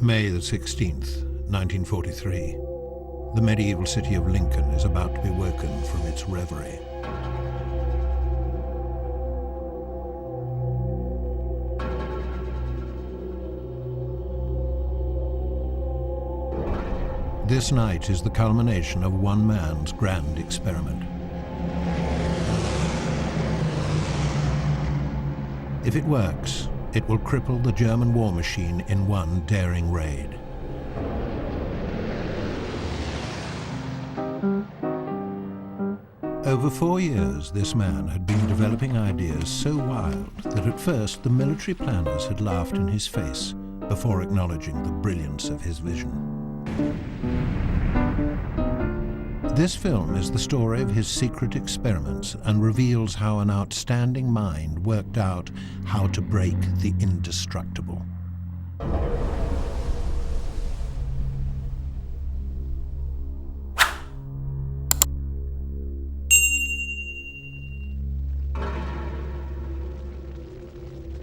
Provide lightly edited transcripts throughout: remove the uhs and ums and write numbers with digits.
May the 16th, 1943. The medieval city of Lincoln is about to be woken from its reverie. This night is the culmination of one man's grand experiment. If it works, it will cripple the German war machine in one daring raid. Over 4 years, this man had been developing ideas so wild that at first the military planners had laughed in his face before acknowledging the brilliance of his vision. This film is the story of his secret experiments and reveals how an outstanding mind worked out how to break the indestructible.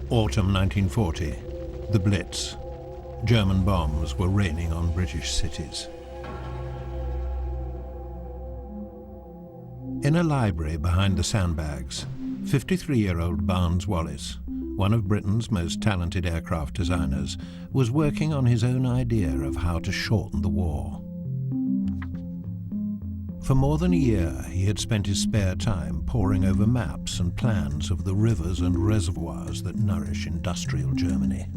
Autumn 1940, the Blitz. German bombs were raining on British cities. In a library behind the sandbags, 53-year-old Barnes Wallis, one of Britain's most talented aircraft designers, was working on his own idea of how to shorten the war. For more than a year, he had spent his spare time poring over maps and plans of the rivers and reservoirs that nourish industrial Germany.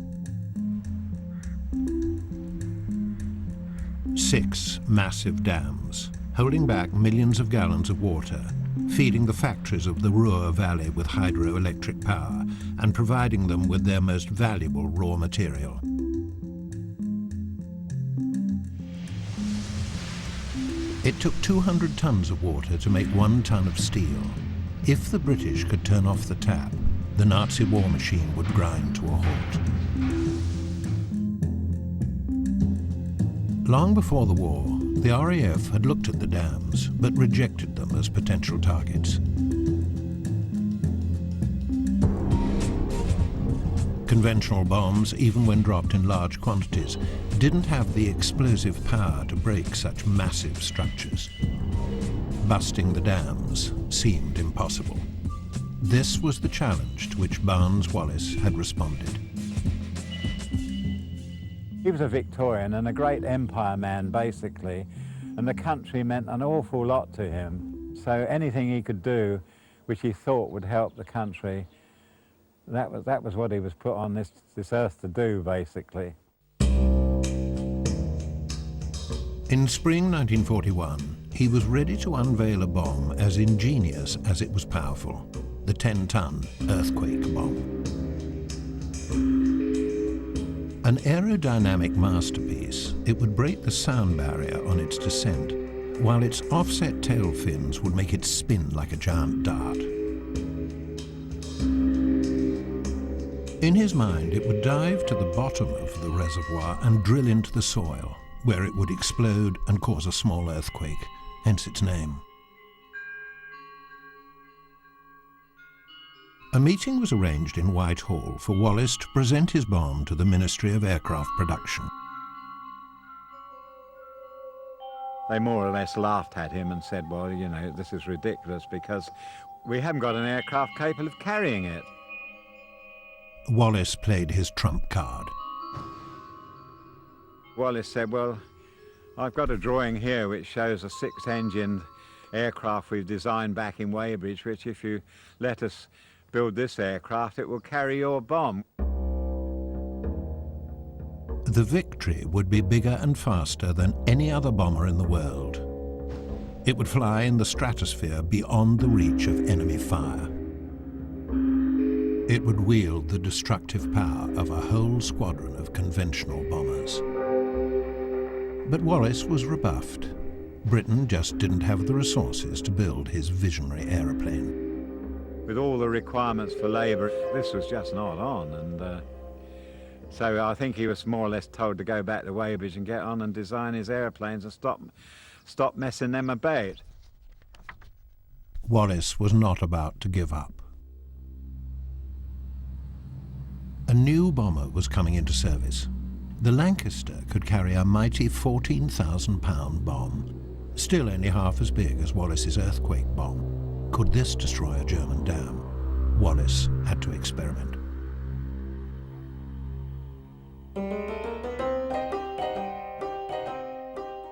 6 massive dams, holding back millions of gallons of water, feeding the factories of the Ruhr Valley with hydroelectric power and providing them with their most valuable raw material. It took 200 tons of water to make 1 ton of steel. If the British could turn off the tap, the Nazi war machine would grind to a halt. Long before the war, the RAF had looked at the dams, but rejected them as potential targets. Conventional bombs, even when dropped in large quantities, didn't have the explosive power to break such massive structures. Busting the dams seemed impossible. This was the challenge to which Barnes Wallis had responded. He was a Victorian and a great empire man, basically, and the country meant an awful lot to him. So anything he could do which he thought would help the country, that was what he was put on this earth to do, basically. In spring 1941, he was ready to unveil a bomb as ingenious as it was powerful, the 10-ton earthquake bomb. An aerodynamic masterpiece, it would break the sound barrier on its descent, while its offset tail fins would make it spin like a giant dart. In his mind, it would dive to the bottom of the reservoir and drill into the soil, where it would explode and cause a small earthquake, hence its name. A meeting was arranged in Whitehall for Wallis to present his bomb to the Ministry of Aircraft Production. They more or less laughed at him and said, well, you know, this is ridiculous because we haven't got an aircraft capable of carrying it. Wallis played his trump card. Wallis said, well, I've got a drawing here which shows a 6-engined aircraft we've designed back in Weybridge, which if you let us build this aircraft, it will carry your bomb. The Victory would be bigger and faster than any other bomber in the world. It would fly in the stratosphere beyond the reach of enemy fire. It would wield the destructive power of a whole squadron of conventional bombers. But Wallis was rebuffed. Britain just didn't have the resources to build his visionary aeroplane. With all the requirements for labour, this was just not on, and so I think he was more or less told to go back to Weybridge and get on and design his aeroplanes and stop messing them about. Wallis was not about to give up. A new bomber was coming into service. The Lancaster could carry a mighty 14,000-pound bomb, still only half as big as Wallis's earthquake bomb. Could this destroy a German dam? Wallis had to experiment.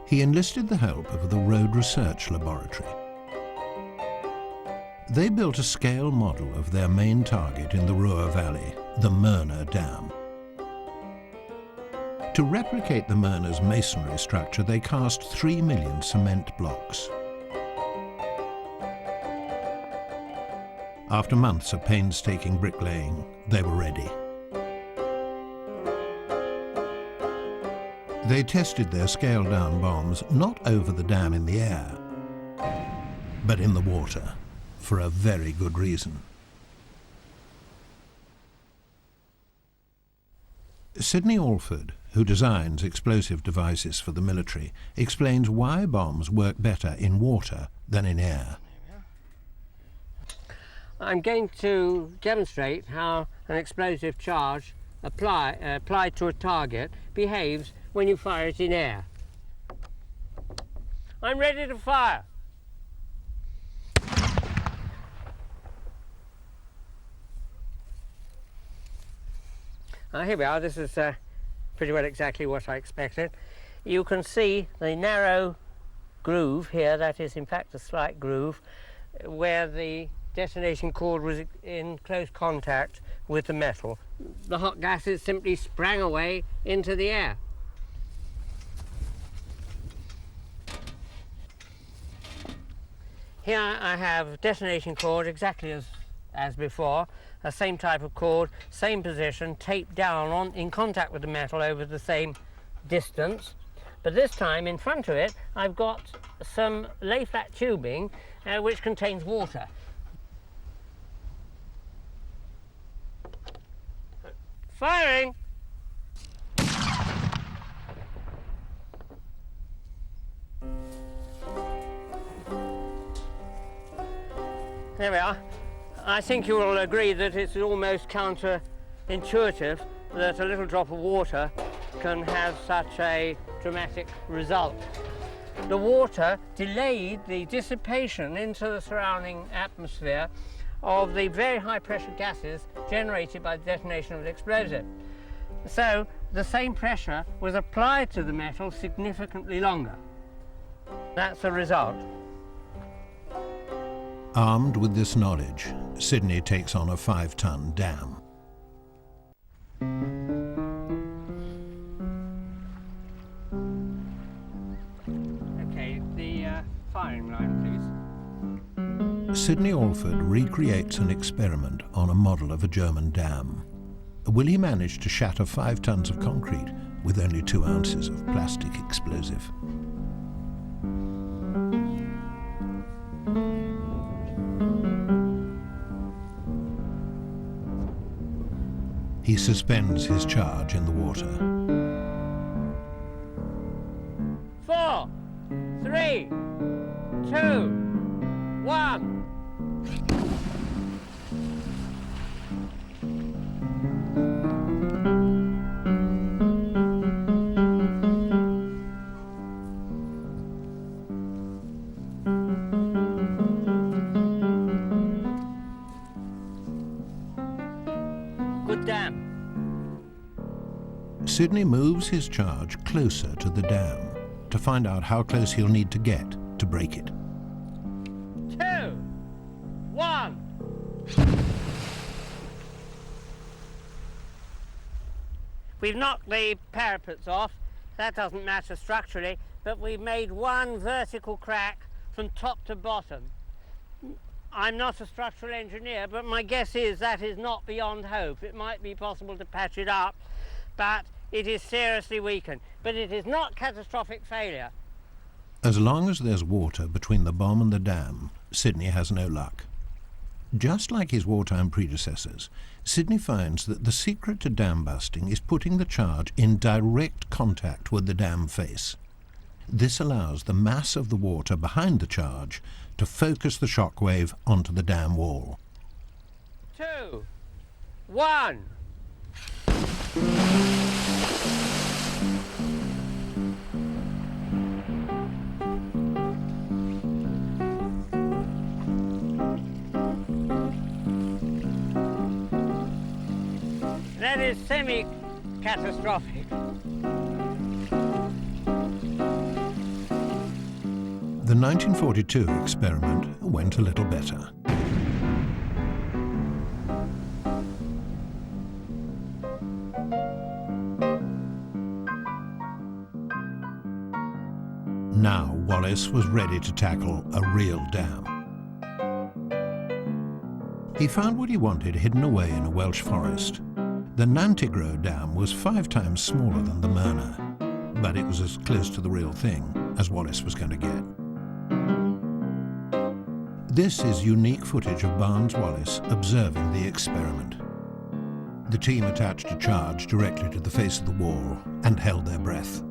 He enlisted the help of the Road Research Laboratory. They built a scale model of their main target in the Ruhr Valley, the Möhne Dam. To replicate the Möhne's masonry structure, they cast 3 million cement blocks. After months of painstaking bricklaying, they were ready. They tested their scaled-down bombs not over the dam in the air, but in the water, for a very good reason. Sidney Alford, who designs explosive devices for the military, explains why bombs work better in water than in air. I'm going to demonstrate how an explosive charge applied to a target behaves when you fire it in air. I'm ready to fire. Here we are. This is pretty well exactly what I expected. You can see the narrow groove here, that is in fact a slight groove, where the detonation cord was in close contact with the metal. The hot gases simply sprang away into the air. Here I have detonation cord exactly as before, the same type of cord, same position, taped down in contact with the metal over the same distance. But this time in front of it I've got some lay-flat tubing which contains water. Firing! There we are. I think you will agree that it's almost counterintuitive that a little drop of water can have such a dramatic result. The water delayed the dissipation into the surrounding atmosphere of the very high pressure gases generated by the detonation of the explosive. So the same pressure was applied to the metal significantly longer. That's the result. Armed with this knowledge, Sidney takes on a 5-ton dam. Okay, the firing line, please. Sidney Alford recreates an experiment on a model of a German dam. Will he manage to shatter 5 tons of concrete with only 2 ounces of plastic explosive? He suspends his charge in the water. 4, 3, 2, 1. Good dam. Sidney moves his charge closer to the dam to find out how close he'll need to get to break it. 2, 1. We've knocked the parapets off. That doesn't matter structurally, but we've made one vertical crack from top to bottom. I'm not a structural engineer, but my guess is that is not beyond hope. It might be possible to patch it up, but it is seriously weakened. But it is not catastrophic failure. As long as there's water between the bomb and the dam, Sidney has no luck. Just like his wartime predecessors, Sidney finds that the secret to dam busting is putting the charge in direct contact with the dam face. This allows the mass of the water behind the charge to focus the shockwave onto the dam wall. 2, 1. that is semi-catastrophic. The 1942 experiment went a little better. Now Wallis was ready to tackle a real dam. He found what he wanted hidden away in a Welsh forest. The Nantigro Dam was 5 times smaller than the Myrna, but it was as close to the real thing as Wallis was going to get. This is unique footage of Barnes Wallis observing the experiment. The team attached a charge directly to the face of the wall and held their breath.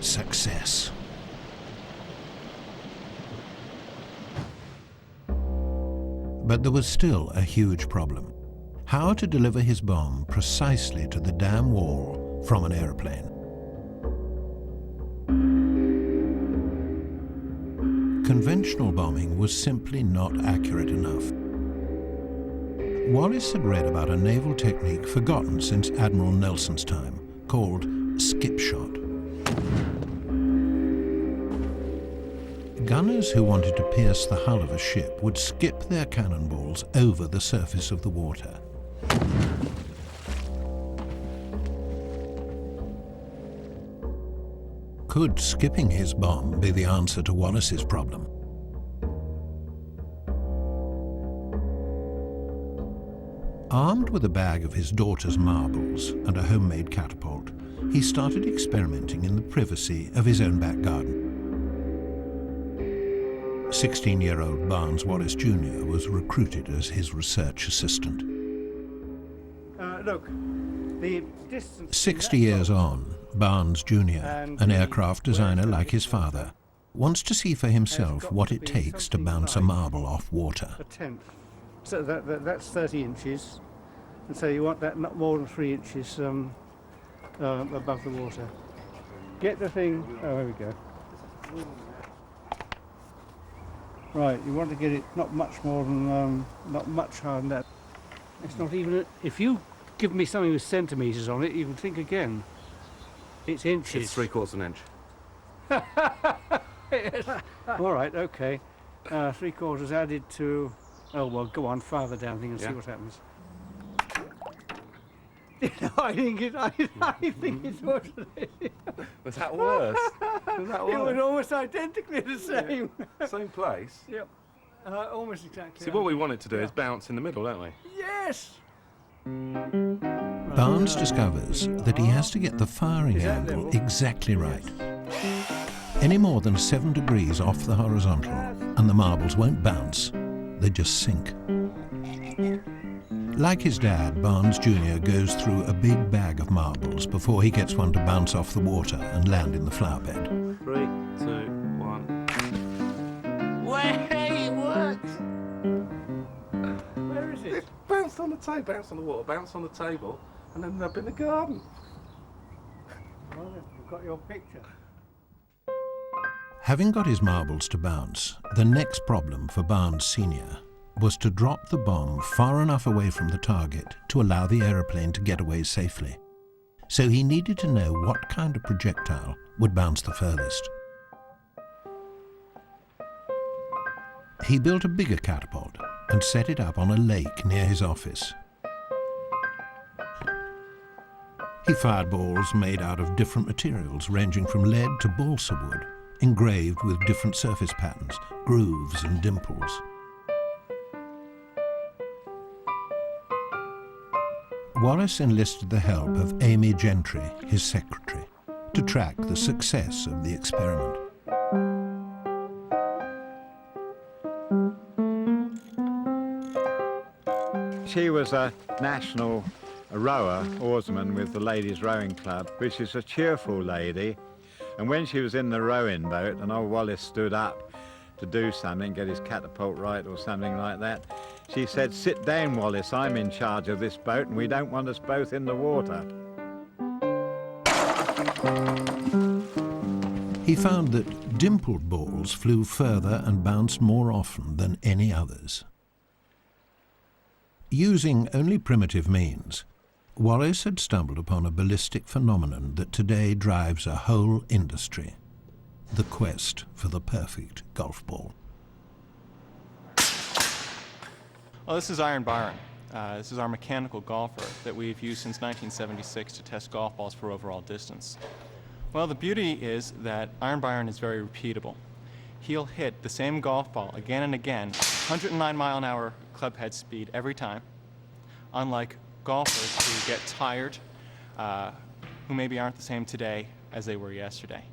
Success. But there was still a huge problem. How to deliver his bomb precisely to the dam wall from an aeroplane. Conventional bombing was simply not accurate enough. Wallis had read about a naval technique forgotten since Admiral Nelson's time, called skip shot. Gunners who wanted to pierce the hull of a ship would skip their cannonballs over the surface of the water. Could skipping his bomb be the answer to Wallis's problem? Armed with a bag of his daughter's marbles and a homemade catapult, he started experimenting in the privacy of his own back garden. 16-year-old Barnes Wallis Jr. was recruited as his research assistant. Look, the distance... 60 years on, Barnes Jr., an aircraft designer like his father, wants to see for himself what it takes to bounce a marble off water. A tenth. So that's 30 inches. And so you want that not more than 3 inches above the water. Get the thing... Oh, there we go. Right, you want to get it not much more than, not much higher than that. It's not even, if you give me something with centimetres on it, you can think again. It's inches. It's 3/4 of an inch. Yes. All right, okay. 3/4 added to, oh well, go on, farther down thing and see what happens. I think it's worse than it. Was that worse? Was that worse? It was almost identically the same. Yeah. Same place? Yep. Almost exactly. See, what we want it to do is bounce in the middle, don't we? Yes! Barnes discovers that he has to get the firing angle exactly right. Any more than 7 degrees off the horizontal and the marbles won't bounce, they just sink. Like his dad, Barnes Jr. goes through a big bag of marbles before he gets one to bounce off the water and land in the flower bed. 3, 2, 1. Way it works! Where is it? It bounced on the table, bounced on the water, bounced on the table, and ended up in the garden. Well, you've got your picture. Having got his marbles to bounce, the next problem for Barnes Sr. was to drop the bomb far enough away from the target to allow the aeroplane to get away safely. So he needed to know what kind of projectile would bounce the furthest. He built a bigger catapult and set it up on a lake near his office. He fired balls made out of different materials ranging from lead to balsa wood, engraved with different surface patterns, grooves and dimples. Wallis enlisted the help of Amy Gentry, his secretary, to track the success of the experiment. She was a national rower, oarsman with the Ladies Rowing Club, which is a cheerful lady. And when she was in the rowing boat and old Wallis stood up to do something, get his catapult right or something like that, she said, "Sit down, Wallis, I'm in charge of this boat and we don't want us both in the water." He found that dimpled balls flew further and bounced more often than any others. Using only primitive means, Wallis had stumbled upon a ballistic phenomenon that today drives a whole industry: the quest for the perfect golf ball. Well, this is Iron Byron. This is our mechanical golfer that we've used since 1976 to test golf balls for overall distance. Well, the beauty is that Iron Byron is very repeatable. He'll hit the same golf ball again and again, 109-mile-an-hour club head speed every time, unlike golfers who get tired, who maybe aren't the same today as they were yesterday.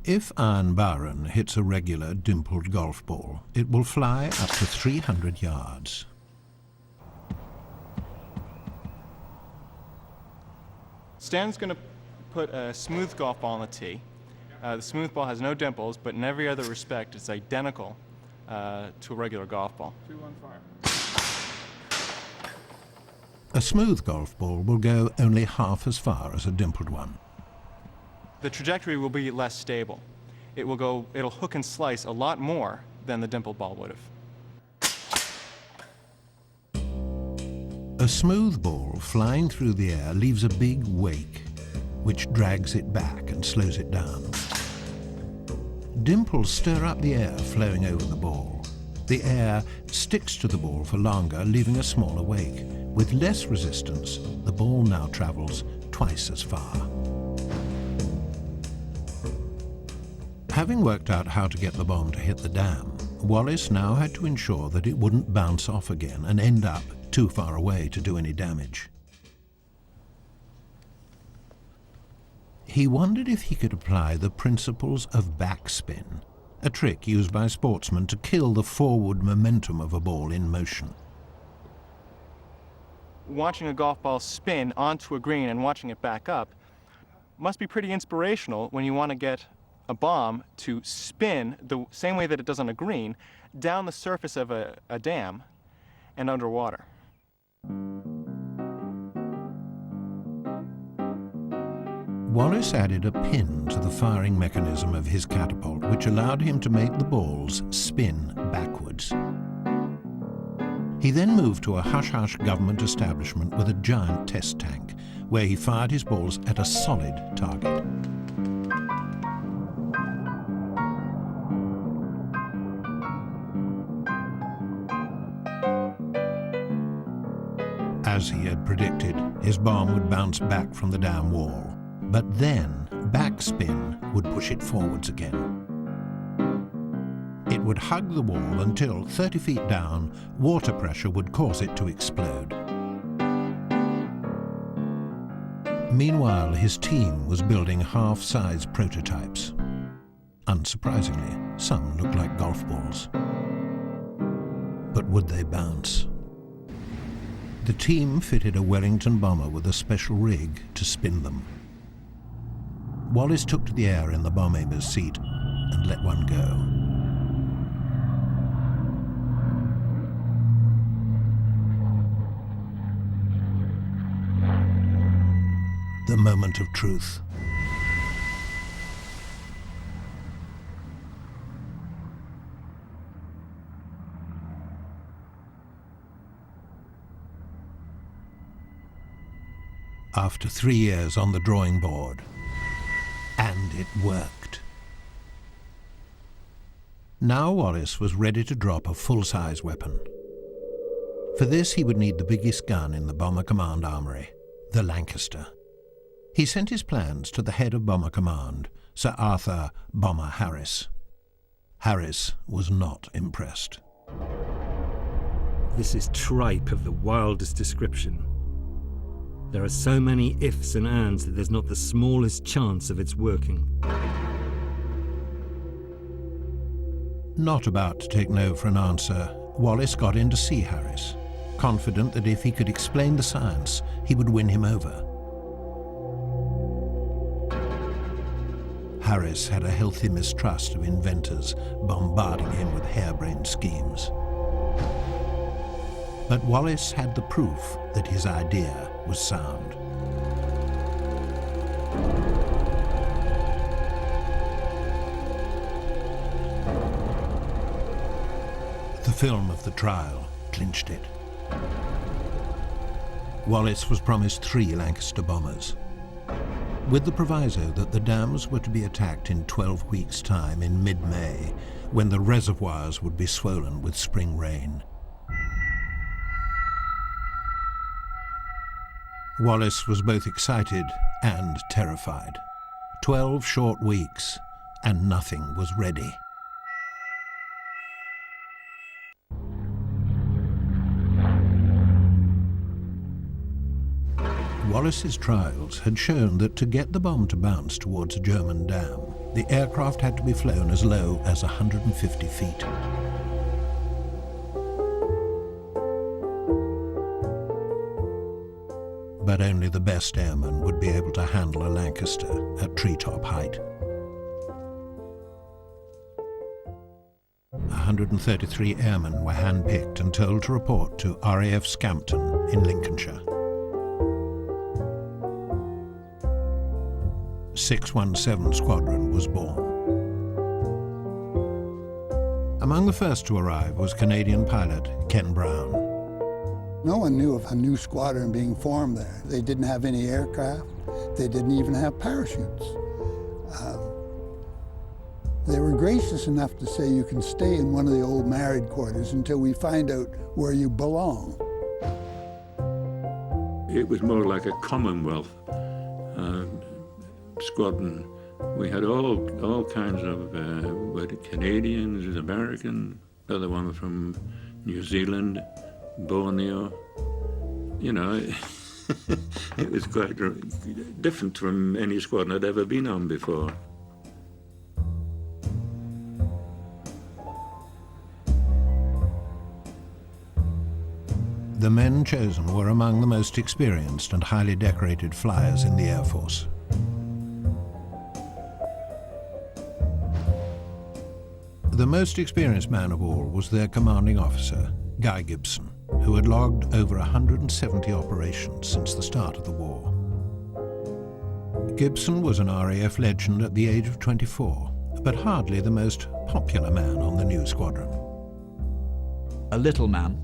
If Iron Byron hits a regular dimpled golf ball, it will fly up to 300 yards. Stan's going to put a smooth golf ball on the tee. The smooth ball has no dimples, but in every other respect it's identical to a regular golf ball. 2-1 fire. A smooth golf ball will go only half as far as a dimpled one. The trajectory will be less stable. It'll hook and slice a lot more than the dimpled ball would have. A smooth ball flying through the air leaves a big wake, which drags it back and slows it down. Dimples stir up the air flowing over the ball. The air sticks to the ball for longer, leaving a smaller wake. With less resistance, the ball now travels twice as far. Having worked out how to get the bomb to hit the dam, Wallis now had to ensure that it wouldn't bounce off again and end up too far away to do any damage. He wondered if he could apply the principles of backspin, a trick used by sportsmen to kill the forward momentum of a ball in motion. Watching a golf ball spin onto a green and watching it back up must be pretty inspirational when you want to get a bomb to spin the same way that it does on a green down the surface of a dam and underwater. Wallis added a pin to the firing mechanism of his catapult, which allowed him to make the balls spin backwards. He then moved to a hush-hush government establishment with a giant test tank, where he fired his balls at a solid target. As he had predicted, his bomb would bounce back from the dam wall. But then, backspin would push it forwards again. It would hug the wall until, 30 feet down, water pressure would cause it to explode. Meanwhile, his team was building half-size prototypes. Unsurprisingly, some looked like golf balls. But would they bounce? The team fitted a Wellington bomber with a special rig to spin them. Wallis took to the air in the bomb aimer's seat and let one go. The moment of truth. After 3 years on the drawing board, and it worked. Now Wallis was ready to drop a full-size weapon. For this, he would need the biggest gun in the Bomber Command Armory, the Lancaster. He sent his plans to the head of Bomber Command, Sir Arthur Bomber Harris. Harris was not impressed. This is tripe of the wildest description. There are so many ifs and ands that there's not the smallest chance of its working. Not about to take no for an answer, Wallis got in to see Harris, confident that if he could explain the science, he would win him over. Harris had a healthy mistrust of inventors bombarding him with harebrained schemes. But Wallis had the proof that his idea was sound. The film of the trial clinched it. Wallis was promised 3 Lancaster bombers, with the proviso that the dams were to be attacked in 12 weeks' time in mid-May, when the reservoirs would be swollen with spring rain. Wallis was both excited and terrified. 12 short weeks, and nothing was ready. Wallis's trials had shown that to get the bomb to bounce towards a German dam, the aircraft had to be flown as low as 150 feet. But only the best airmen would be able to handle a Lancaster at treetop height. 133 airmen were handpicked and told to report to RAF Scampton in Lincolnshire. 617 Squadron was born. Among the first to arrive was Canadian pilot Ken Brown. No one knew of a new squadron being formed there. They didn't have any aircraft. They didn't even have parachutes. They were gracious enough to say you can stay in one of the old married quarters until we find out where you belong. It was more like a Commonwealth squadron. We had all kinds of Canadians, American, another one from New Zealand, Borneo. You know, it was quite different from any squadron I'd ever been on before. The men chosen were among the most experienced and highly decorated flyers in the Air Force. The most experienced man of all was their commanding officer, Guy Gibson, who had logged over 170 operations since the start of the war. Gibson was an RAF legend at the age of 24, but hardly the most popular man on the new squadron. A little man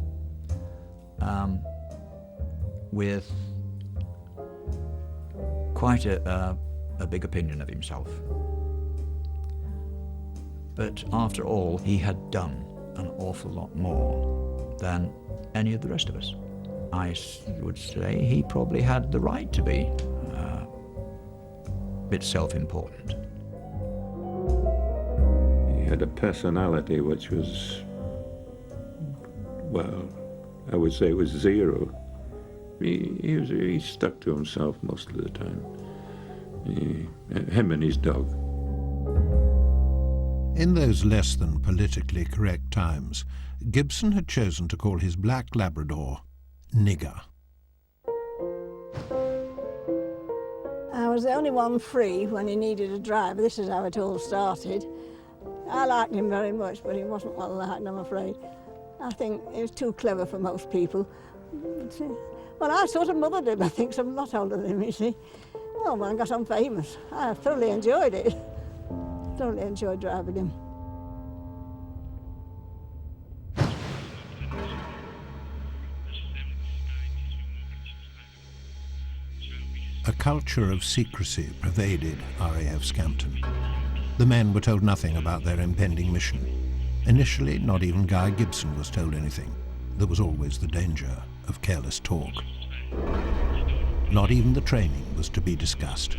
with quite a big opinion of himself. But after all, he had done an awful lot more than any of the rest of us. I would say he probably had the right to be a bit self-important. He had a personality which was, well, I would say it was zero. He stuck to himself most of the time. Him and his dog. In those less than politically correct times, Gibson had chosen to call his black Labrador Nigger. I was the only one free when he needed a driver. This is how it all started. I liked him very much, but he wasn't well liked, I'm afraid. I think he was too clever for most people. Well, I sort of mothered him, I think, so I'm a lot older than him, you see. Oh, well, I got on famous. I thoroughly enjoyed it. Thoroughly enjoyed driving him. A culture of secrecy pervaded RAF Scampton. The men were told nothing about their impending mission. Initially, not even Guy Gibson was told anything. There was always the danger of careless talk. Not even the training was to be discussed.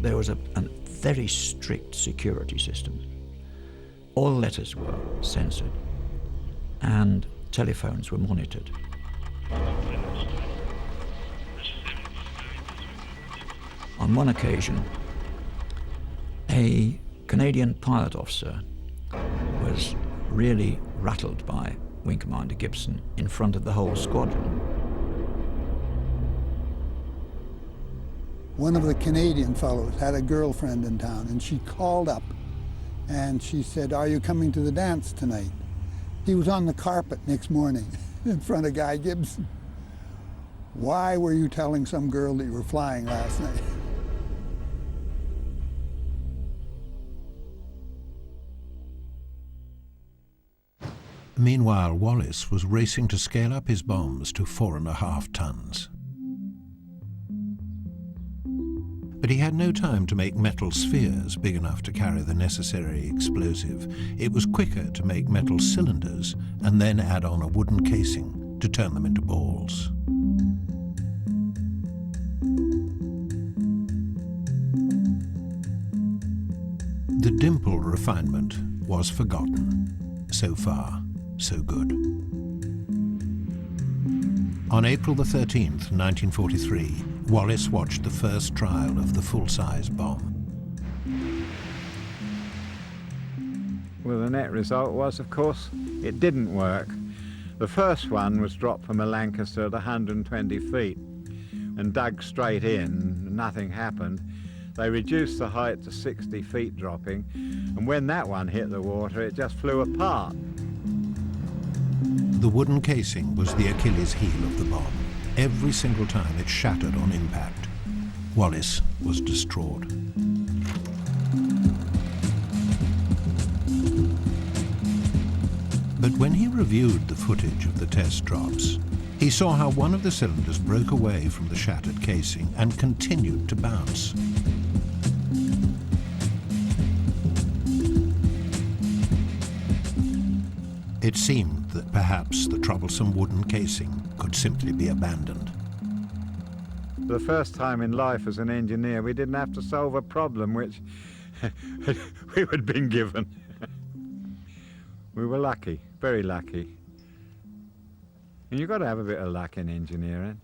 There was a very strict security system. All letters were censored and telephones were monitored. On one occasion, a Canadian pilot officer was really rattled by Wing Commander Gibson in front of the whole squadron. One of the Canadian fellows had a girlfriend in town, and she called up and she said, "Are you coming to the dance tonight?" He was on the carpet next morning in front of Guy Gibson. "Why were you telling some girl that you were flying last night?" Meanwhile, Wallis was racing to scale up his bombs to 4.5 tons. But he had no time to make metal spheres big enough to carry the necessary explosive. It was quicker to make metal cylinders and then add on a wooden casing to turn them into balls. The dimpled refinement was forgotten. So far, so good. On April the 13th, 1943, Wallis watched the first trial of the full-size bomb. Well, the net result was, of course, it didn't work. The first one was dropped from a Lancaster at 120 feet and dug straight in. Nothing happened. They reduced the height to 60 feet dropping, and when that one hit the water, it just flew apart. The wooden casing was the Achilles heel of the bomb. Every single time it shattered on impact. Wallis was distraught. But when he reviewed the footage of the test drops, he saw how one of the cylinders broke away from the shattered casing and continued to bounce. It seemed that perhaps the troublesome wooden casing could simply be abandoned. For the first time in life as an engineer, we didn't have to solve a problem which we had been given. We were lucky, very lucky. And you've got to have a bit of luck in engineering.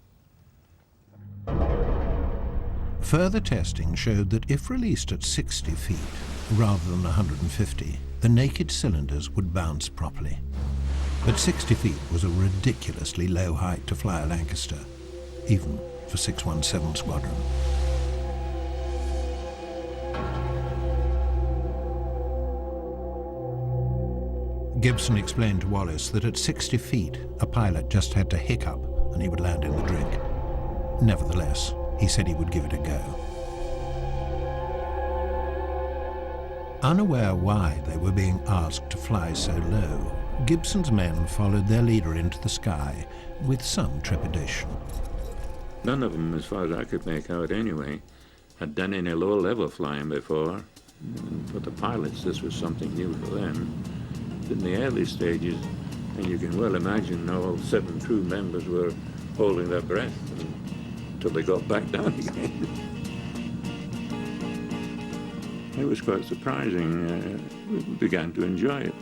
Further testing showed that if released at 60 feet rather than 150, the naked cylinders would bounce properly. But 60 feet was a ridiculously low height to fly a Lancaster, even for 617 Squadron. Gibson explained to Wallis that at 60 feet, a pilot just had to hiccup and he would land in the drink. Nevertheless, he said he would give it a go. Unaware why they were being asked to fly so low, Gibson's men followed their leader into the sky with some trepidation. None of them, as far as I could make out anyway, had done any low-level flying before. And for the pilots, this was something new for them. In the early stages, and you can well imagine all 7 crew members were holding their breath until they got back down again. It was quite surprising. We began to enjoy it.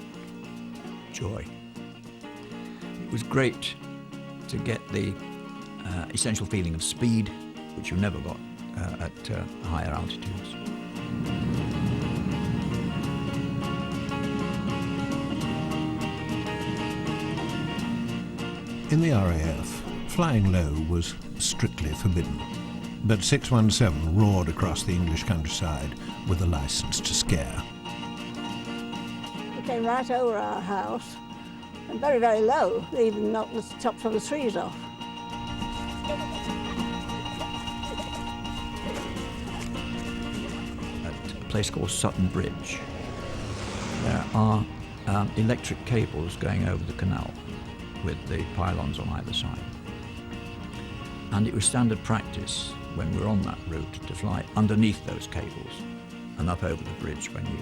Joy. It was great to get the essential feeling of speed, which you never got at higher altitudes. In the RAF, flying low was strictly forbidden, but 617 roared across the English countryside with a license to scare. It came right over our house, and very, very low. They even knocked the tops of the trees off. At a place called Sutton Bridge, there are electric cables going over the canal with the pylons on either side. And it was standard practice when we were on that route to fly underneath those cables and up over the bridge when you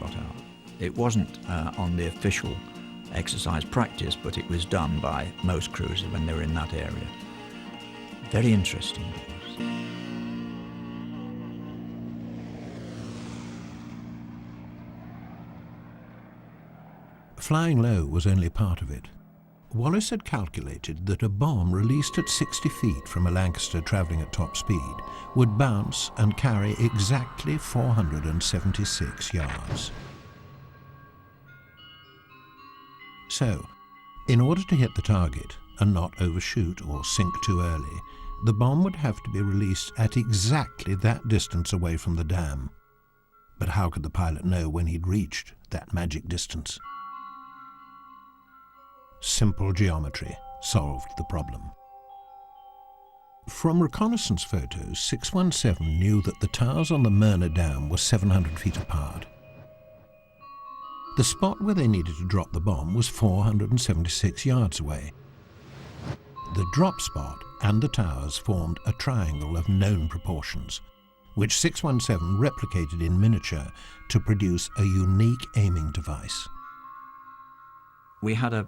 got out. It wasn't on the official exercise practice, but it was done by most crews when they were in that area. Very interesting. Flying low was only part of it. Wallis had calculated that a bomb released at 60 feet from a Lancaster travelling at top speed would bounce and carry exactly 476 yards. So, in order to hit the target and not overshoot or sink too early, the bomb would have to be released at exactly that distance away from the dam. But how could the pilot know when he'd reached that magic distance? Simple geometry solved the problem. From reconnaissance photos, 617 knew that the towers on the Myrna Dam were 700 feet apart. The spot where they needed to drop the bomb was 476 yards away. The drop spot and the towers formed a triangle of known proportions, which 617 replicated in miniature to produce a unique aiming device. We had a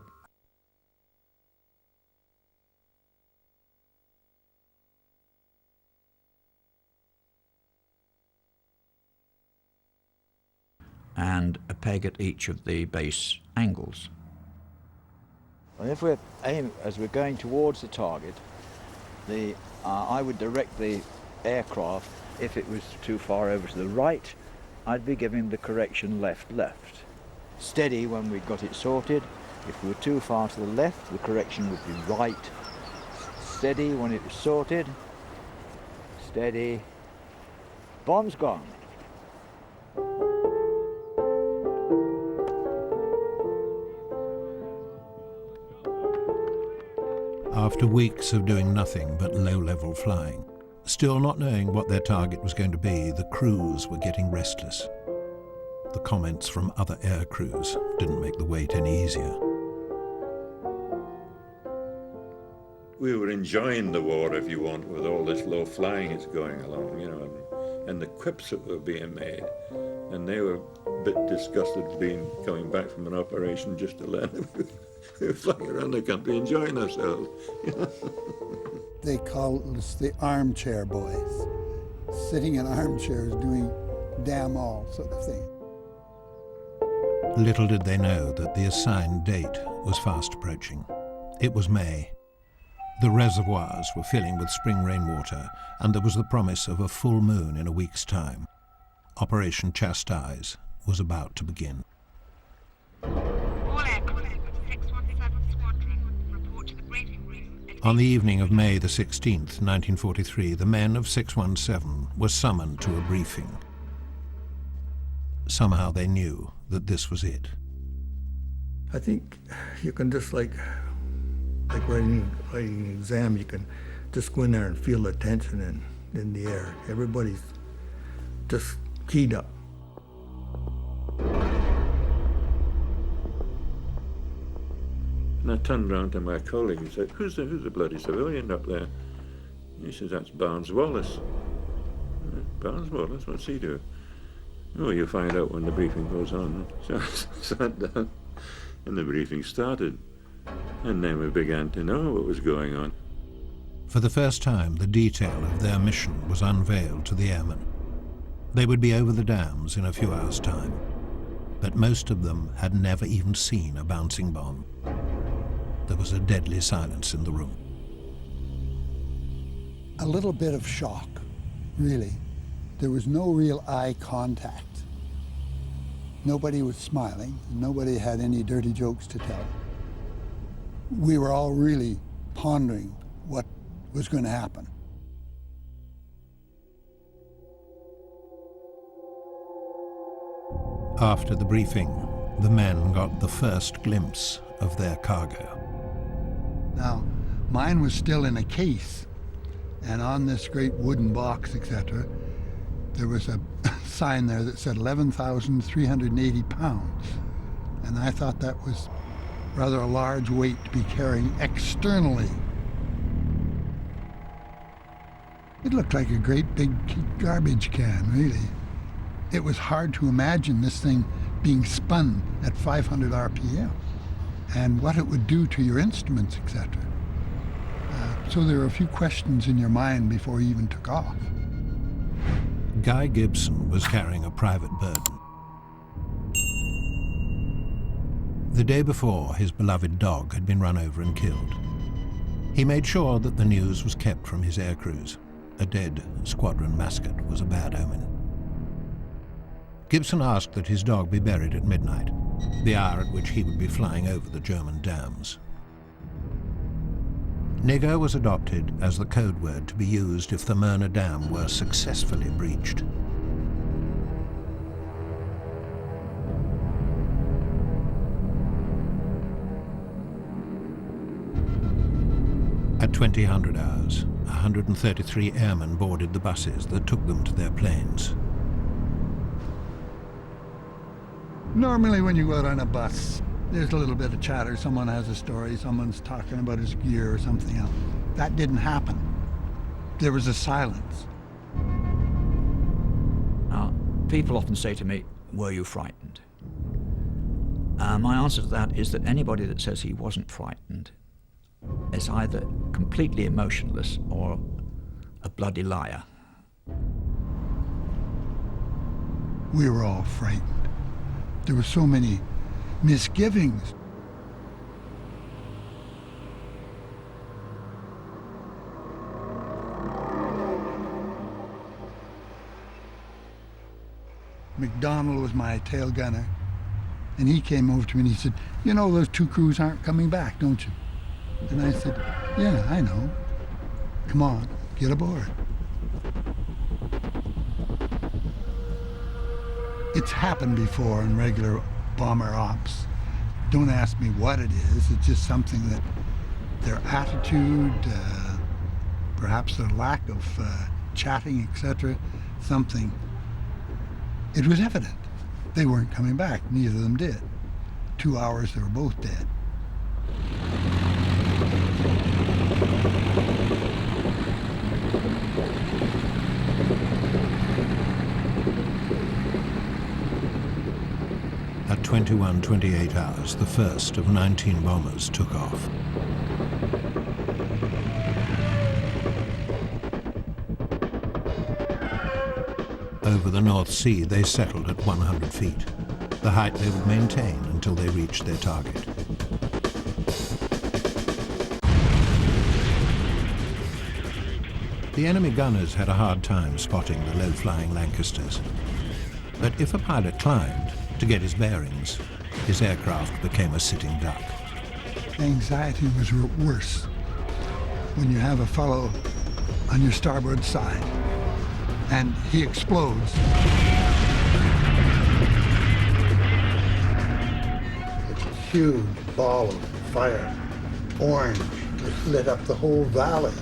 and a peg at each of the base angles. And if we're aiming, as we're going towards the target, I would direct the aircraft, if it was too far over to the right, I'd be giving the correction left, left. Steady when we got it sorted. If we were too far to the left, the correction would be right. Steady when it was sorted. Steady. Bomb's gone. After weeks of doing nothing but low-level flying, still not knowing what their target was going to be, the crews were getting restless. The comments from other air crews didn't make the wait any easier. We were enjoying the war, if you want, with all this low flying that's going along, you know, and the quips that were being made. And they were a bit disgusted coming back from an operation just to learn that we were flying around the country enjoying ourselves. They called us the armchair boys, sitting in armchairs doing damn all sort of thing. Little did they know that the assigned date was fast approaching. It was May. The reservoirs were filling with spring rainwater, and there was the promise of a full moon in a week's time. Operation Chastise was about to begin. All aircraft of 617 Squadron report to the briefing room. On the evening of May the 16th, 1943, the men of 617 were summoned to a briefing. Somehow they knew that this was it. I think you can just like writing an exam, you can just go in there and feel the tension in the air. Everybody's just keyed up. And I turned round to my colleague and said, who's the bloody civilian up there? He says, that's Barnes Wallis. Barnes Wallis, what's he do? Oh, you'll find out when the briefing goes on. So I sat down and the briefing started. And then we began to know what was going on. For the first time, the detail of their mission was unveiled to the airmen. They would be over the dams in a few hours' time, but most of them had never even seen a bouncing bomb. There was a deadly silence in the room. A little bit of shock, really. There was no real eye contact. Nobody was smiling. Nobody had any dirty jokes to tell. We were all really pondering what was going to happen. After the briefing, the men got the first glimpse of their cargo. Now, mine was still in a case, and on this great wooden box, etc., there was a sign there that said 11,380 pounds. And I thought that was rather a large weight to be carrying externally. It looked like a great big garbage can, really. It was hard to imagine this thing being spun at 500 RPM and what it would do to your instruments, etc. So there were a few questions in your mind before you even took off. Guy Gibson was carrying a private burden. The day before, his beloved dog had been run over and killed. He made sure that the news was kept from his air crews. A dead squadron mascot was a bad omen. Gibson asked that his dog be buried at midnight, the hour at which he would be flying over the German dams. Nigger was adopted as the code word to be used if the Möhne Dam were successfully breached. At 2000 hours, 133 airmen boarded the buses that took them to their planes. Normally when you go out on a bus, there's a little bit of chatter. Someone has a story, someone's talking about his gear or something else. That didn't happen. There was a silence. Now, people often say to me, were you frightened? My answer to that is that anybody that says he wasn't frightened is either completely emotionless or a bloody liar. We were all frightened. There were so many misgivings. McDonald was my tail gunner, and he came over to me and he said, "You know those two crews aren't coming back, don't you?" And I said, "Yeah, I know. Come on, get aboard." It's happened before in regular bomber ops. Don't ask me what it is. It's just something that their attitude, perhaps their lack of chatting, etc., something. It was evident. They weren't coming back. Neither of them did. 2 hours, they were both dead. At 21:28 hours, the first of 19 bombers took off. Over the North Sea, they settled at 100 feet, the height they would maintain until they reached their target. The enemy gunners had a hard time spotting the low-flying Lancasters. But if a pilot climbed to get his bearings, his aircraft became a sitting duck. Anxiety was worse when you have a fellow on your starboard side and he explodes. It's a huge ball of fire, orange, just lit up the whole valley.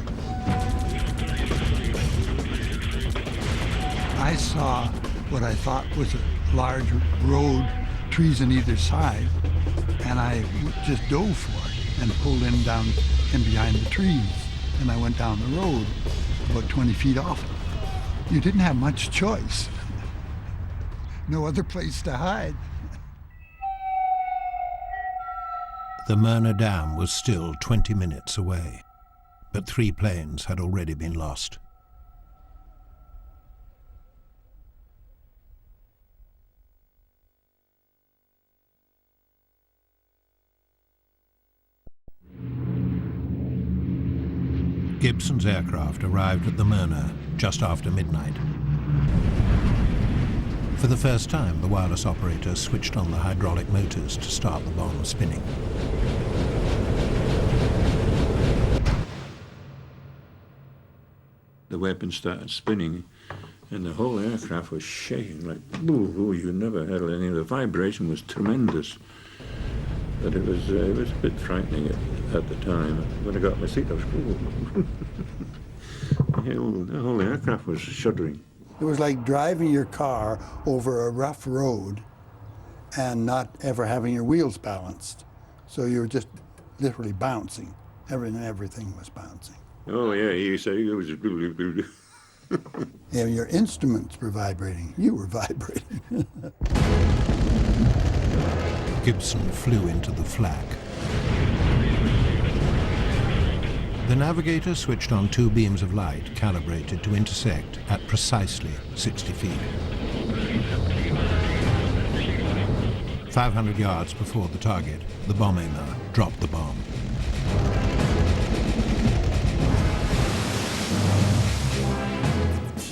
I saw what I thought was a large road, trees on either side, and I just dove for it and pulled in down in behind the trees. And I went down the road about 20 feet off it. You didn't have much choice. No other place to hide. The Myrna Dam was still 20 minutes away, but 3 planes had already been lost. Gibson's aircraft arrived at the Myrna just after midnight. For the first time, the wireless operator switched on the hydraulic motors to start the bomb spinning. The weapon started spinning, and the whole aircraft was shaking like, ooh, you never had any. The vibration was tremendous. But it was a bit frightening at the time. When I got my seat, I was, ooh. The whole aircraft was shuddering. It was like driving your car over a rough road and not ever having your wheels balanced. So you were just literally bouncing. Everything was bouncing. Oh, yeah, you say it was... Yeah, your instruments were vibrating. You were vibrating. Gibson flew into the flak. The navigator switched on 2 beams of light calibrated to intersect at precisely 60 feet. 500 yards before the target, the bomb aimer dropped the bomb.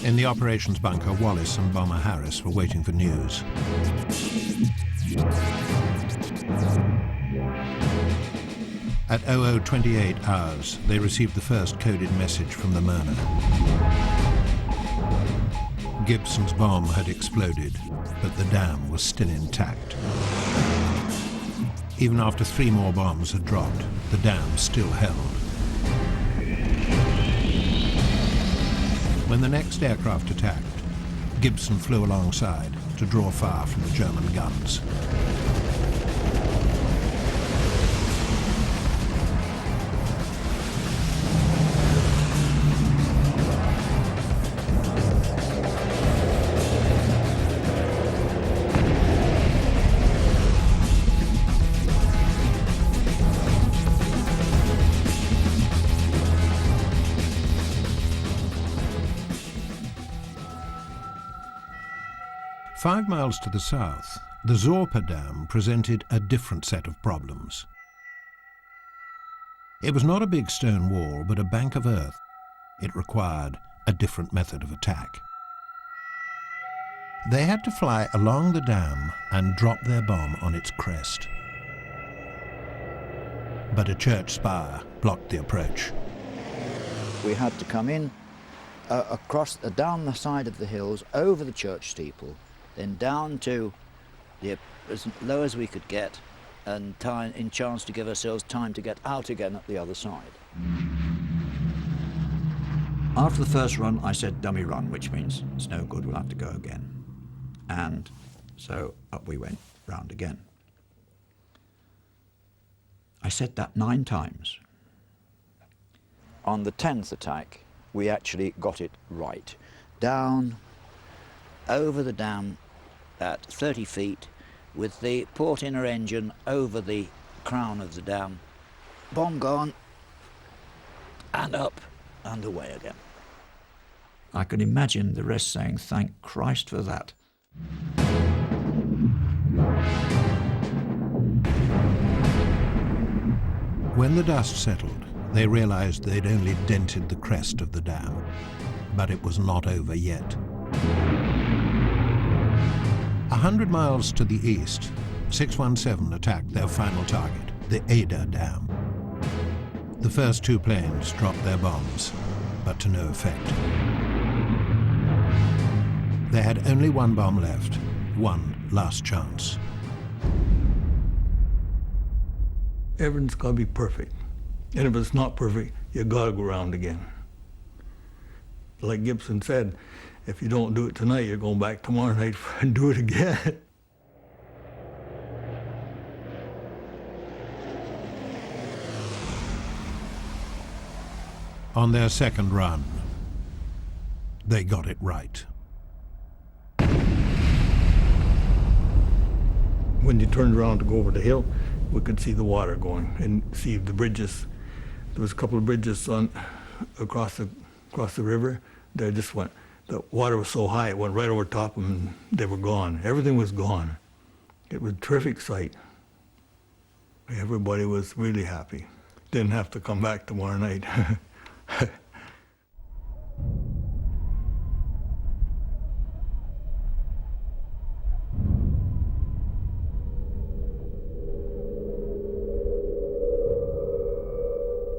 In the operations bunker, Wallis and Bomber Harris were waiting for news. At 00:28 hours, they received the first coded message from the Myrna. Gibson's bomb had exploded, but the dam was still intact. Even after 3 more bombs had dropped, the dam still held. When the next aircraft attacked, Gibson flew alongside to to draw fire from the German guns. Five miles to the south, the Zorpa Dam presented a different set of problems. It was not a big stone wall, but a bank of earth. It required a different method of attack. They had to fly along the dam and drop their bomb on its crest. But a church spire blocked the approach. We had to come in down the side of the hills, over the church steeple, then down to as low as we could get, and in chance to give ourselves time to get out again at the other side. After the first run, I said dummy run, which means it's no good, we'll have to go again. And so up we went, round again. I said that 9 times. On the 10th attack, we actually got it right. Down, over the dam at 30 feet, with the port inner engine over the crown of the dam. Bomb gone, and up and away again. I can imagine the rest saying, thank Christ for that. When the dust settled, they realized they'd only dented the crest of the dam, but it was not over yet. 100 miles to the east, 617 attacked their final target, the Ada Dam. The first 2 planes dropped their bombs, but to no effect. They had only 1 bomb left, one last chance. Everything's got to be perfect. And if it's not perfect, you got to go around again. Like Gibson said, if you don't do it tonight, you're going back tomorrow night and do it again. On their second run, they got it right. When you turned around to go over the hill, we could see the water going and see the bridges. There was a couple of bridges across the river. They just went. The water was so high, it went right over top of them, and they were gone. Everything was gone. It was a terrific sight. Everybody was really happy. Didn't have to come back tomorrow night.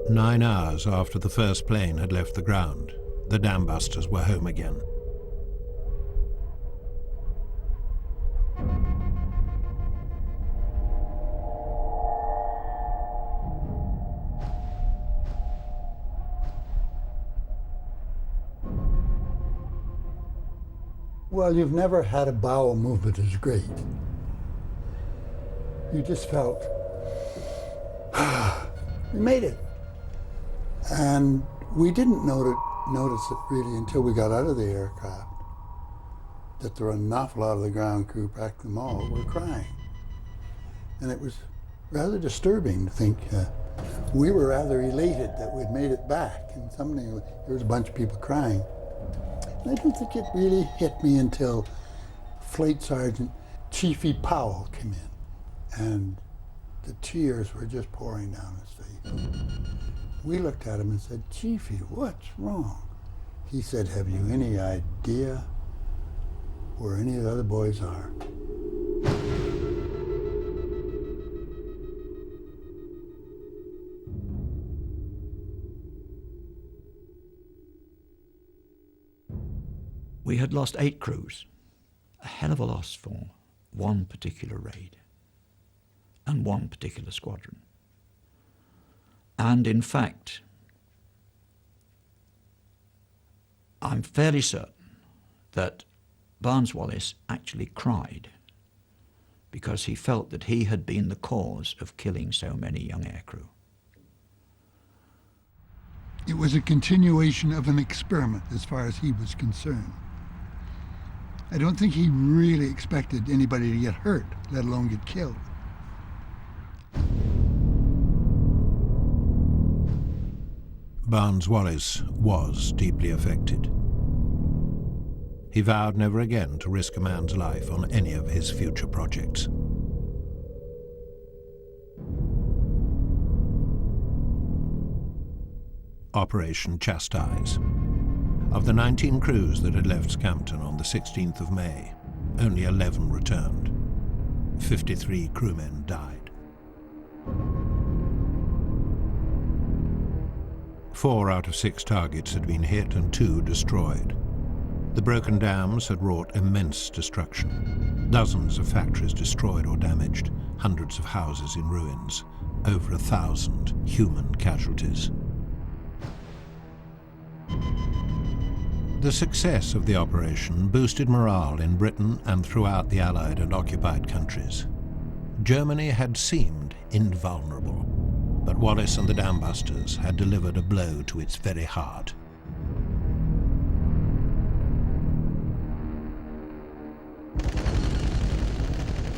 Nine hours after the first plane had left the ground, the Dambusters were home again. Well, you've never had a bowel movement as great. You just felt, we made it. And we didn't notice it really until we got out of the aircraft, that there were an awful lot of the ground crew, practically them all, were crying. And it was rather disturbing to think we were rather elated that we'd made it back, and there was a bunch of people crying. And I don't think it really hit me until Flight Sergeant Chiefy Powell came in, and the tears were just pouring down his face. We looked at him and said, "Chiefy, what's wrong?" He said, "Have you any idea where any of the other boys are?" We had lost 8 crews, a hell of a loss for one particular raid and one particular squadron. And in fact, I'm fairly certain that Barnes Wallis actually cried because he felt that he had been the cause of killing so many young aircrew. It was a continuation of an experiment as far as he was concerned. I don't think he really expected anybody to get hurt, let alone get killed. Barnes Wallis was deeply affected. He vowed never again to risk a man's life on any of his future projects. Operation Chastise. Of the 19 crews that had left Scampton on the 16th of May, only 11 returned. 53 crewmen died. 4 out of 6 targets had been hit and 2 destroyed. The broken dams had wrought immense destruction. Dozens of factories destroyed or damaged, hundreds of houses in ruins, over 1,000 human casualties. The success of the operation boosted morale in Britain and throughout the Allied and occupied countries. Germany had seemed invulnerable, but Wallis and the Dambusters had delivered a blow to its very heart.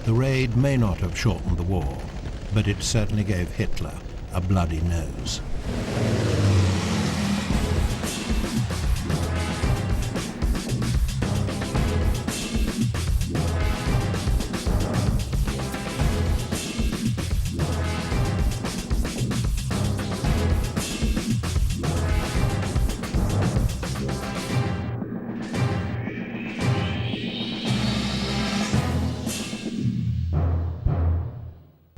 The raid may not have shortened the war, but it certainly gave Hitler a bloody nose.